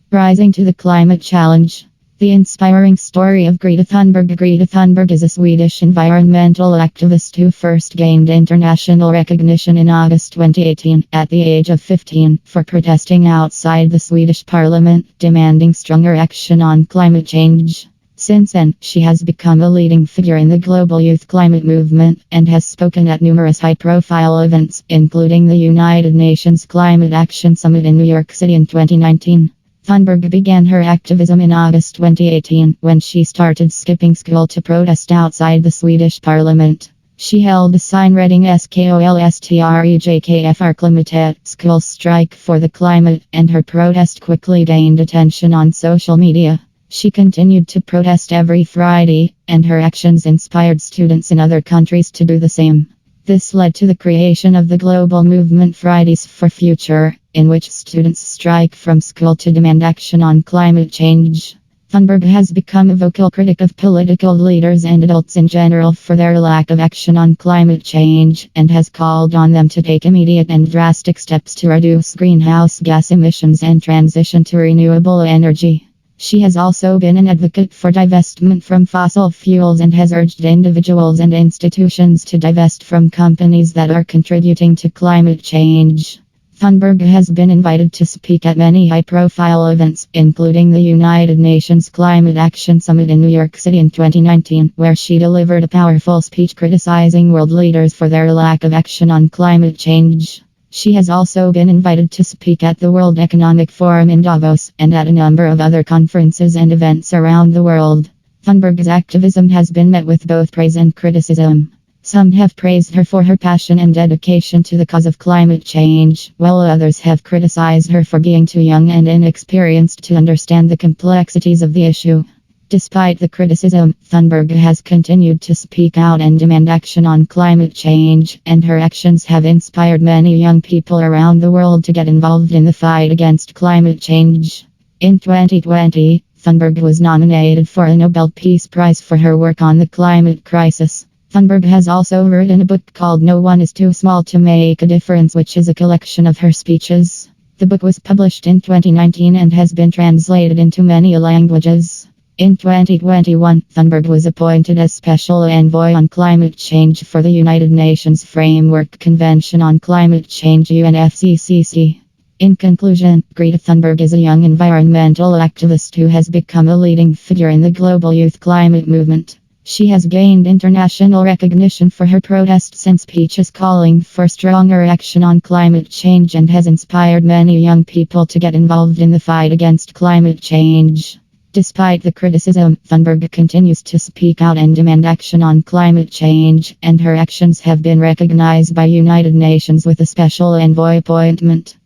Rising to the climate challenge. The inspiring story of Greta Thunberg. Greta Thunberg is a Swedish environmental activist who first gained international recognition in August 2018 at the age of 15 for protesting outside the Swedish parliament, demanding stronger action on climate change. Since then, she has become a leading figure in the global youth climate movement and has spoken at numerous high-profile events, including the United Nations Climate Action Summit in New York City in 2019. Thunberg began her activism in August 2018 when she started skipping school to protest outside the Swedish parliament. She held a sign reading SKOLSTREJKFR Klimatet, School Strike for the Climate, and her protest quickly gained attention on social media. She continued to protest every Friday, and her actions inspired students in other countries to do the same. This led to the creation of the global movement Fridays for Future, in which students strike from school to demand action on climate change. Thunberg has become a vocal critic of political leaders and adults in general for their lack of action on climate change, and has called on them to take immediate and drastic steps to reduce greenhouse gas emissions and transition to renewable energy. She has also been an advocate for divestment from fossil fuels and has urged individuals and institutions to divest from companies that are contributing to climate change. Thunberg has been invited to speak at many high-profile events, including the United Nations Climate Action Summit in New York City in 2019, where she delivered a powerful speech criticizing world leaders for their lack of action on climate change. She has also been invited to speak at the World Economic Forum in Davos and at a number of other conferences and events around the world. Thunberg's activism has been met with both praise and criticism. Some have praised her for her passion and dedication to the cause of climate change, while others have criticized her for being too young and inexperienced to understand the complexities of the issue. Despite the criticism, Thunberg has continued to speak out and demand action on climate change, and her actions have inspired many young people around the world to get involved in the fight against climate change. In 2020, Thunberg was nominated for a Nobel Peace Prize for her work on the climate crisis. Thunberg has also written a book called No One Is Too Small to Make a Difference, which is a collection of her speeches. The book was published in 2019 and has been translated into many languages. In 2021, Thunberg was appointed as Special Envoy on Climate Change for the United Nations Framework Convention on Climate Change UNFCCC. In conclusion, Greta Thunberg is a young environmental activist who has become a leading figure in the global youth climate movement. She has gained international recognition for her protests and speeches calling for stronger action on climate change and has inspired many young people to get involved in the fight against climate change. Despite the criticism, Thunberg continues to speak out and demand action on climate change, and her actions have been recognized by United Nations with a special envoy appointment.